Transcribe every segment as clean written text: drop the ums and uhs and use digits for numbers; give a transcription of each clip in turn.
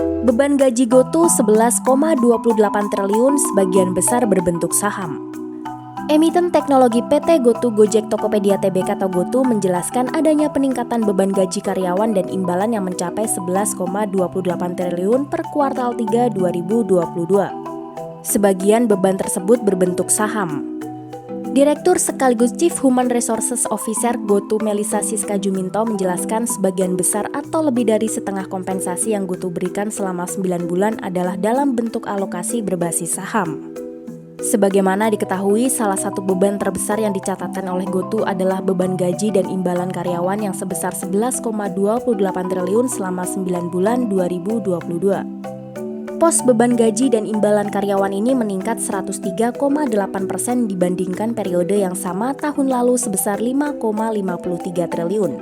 Beban gaji GoTo 11,28 triliun sebagian besar berbentuk saham. Emiten teknologi PT GoTo Gojek Tokopedia Tbk atau GoTo menjelaskan adanya peningkatan beban gaji karyawan dan imbalan yang mencapai 11,28 triliun per kuartal 3 2022. Sebagian beban tersebut berbentuk saham. Direktur sekaligus Chief Human Resources Officer GoTo Melissa Siska Juminto menjelaskan sebagian besar atau lebih dari setengah kompensasi yang GoTo berikan selama 9 bulan adalah dalam bentuk alokasi berbasis saham. Sebagaimana diketahui, salah satu beban terbesar yang dicatatkan oleh GoTo adalah beban gaji dan imbalan karyawan yang sebesar 11,28 triliun selama 9 bulan 2022. Pos beban gaji dan imbalan karyawan ini meningkat 103,8% dibandingkan periode yang sama tahun lalu sebesar 5,53 triliun.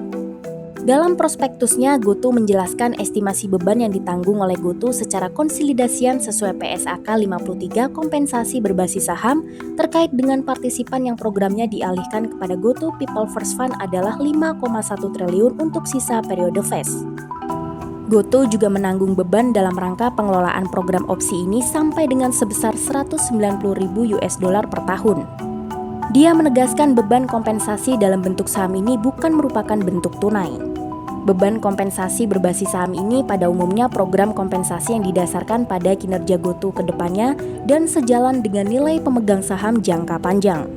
Dalam prospektusnya, GoTo menjelaskan estimasi beban yang ditanggung oleh GoTo secara konsolidasian sesuai PSAK 53 kompensasi berbasis saham terkait dengan partisipan yang programnya dialihkan kepada GoTo People First Fund adalah 5,1 triliun untuk sisa periode phase. GoTo juga menanggung beban dalam rangka pengelolaan program opsi ini sampai dengan sebesar $190.000 per tahun. Dia menegaskan beban kompensasi dalam bentuk saham ini bukan merupakan bentuk tunai. Beban kompensasi berbasis saham ini pada umumnya program kompensasi yang didasarkan pada kinerja GoTo ke depannya dan sejalan dengan nilai pemegang saham jangka panjang.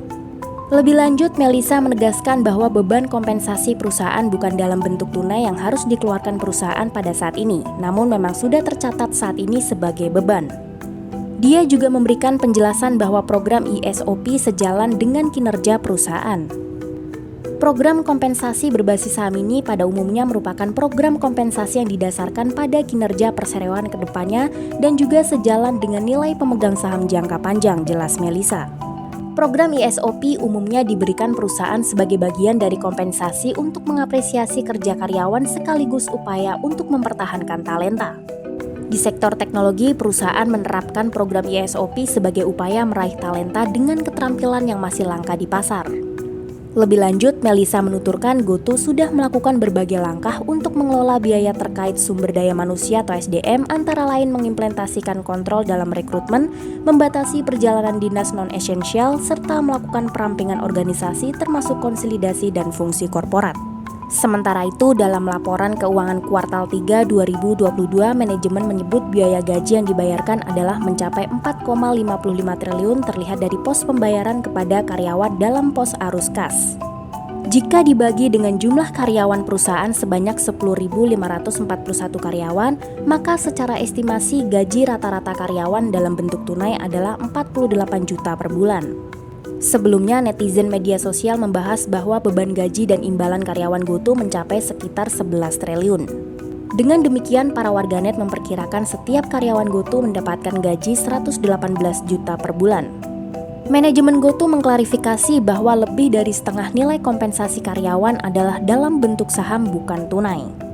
Lebih lanjut, Melissa menegaskan bahwa beban kompensasi perusahaan bukan dalam bentuk tunai yang harus dikeluarkan perusahaan pada saat ini, namun memang sudah tercatat saat ini sebagai beban. Dia juga memberikan penjelasan bahwa program ESOP sejalan dengan kinerja perusahaan. Program kompensasi berbasis saham ini pada umumnya merupakan program kompensasi yang didasarkan pada kinerja perseroan ke depannya dan juga sejalan dengan nilai pemegang saham jangka panjang, jelas Melissa. Program ESOP umumnya diberikan perusahaan sebagai bagian dari kompensasi untuk mengapresiasi kerja karyawan sekaligus upaya untuk mempertahankan talenta. Di sektor teknologi, perusahaan menerapkan program ESOP sebagai upaya meraih talenta dengan keterampilan yang masih langka di pasar. Lebih lanjut, Melissa menuturkan GoTo sudah melakukan berbagai langkah untuk mengelola biaya terkait sumber daya manusia atau SDM, antara lain mengimplementasikan kontrol dalam rekrutmen, membatasi perjalanan dinas non-esensial, serta melakukan perampingan organisasi termasuk konsolidasi dan fungsi korporat. Sementara itu, dalam laporan keuangan kuartal 3 2022, manajemen menyebut biaya gaji yang dibayarkan adalah mencapai 4,55 triliun terlihat dari pos pembayaran kepada karyawan dalam pos arus kas. Jika dibagi dengan jumlah karyawan perusahaan sebanyak 10.541 karyawan, maka secara estimasi gaji rata-rata karyawan dalam bentuk tunai adalah 48 juta per bulan. Sebelumnya, netizen media sosial membahas bahwa beban gaji dan imbalan karyawan GoTo mencapai sekitar 11 triliun. Dengan demikian, para warganet memperkirakan setiap karyawan GoTo mendapatkan gaji 118 juta per bulan. Manajemen GoTo mengklarifikasi bahwa lebih dari setengah nilai kompensasi karyawan adalah dalam bentuk saham bukan tunai.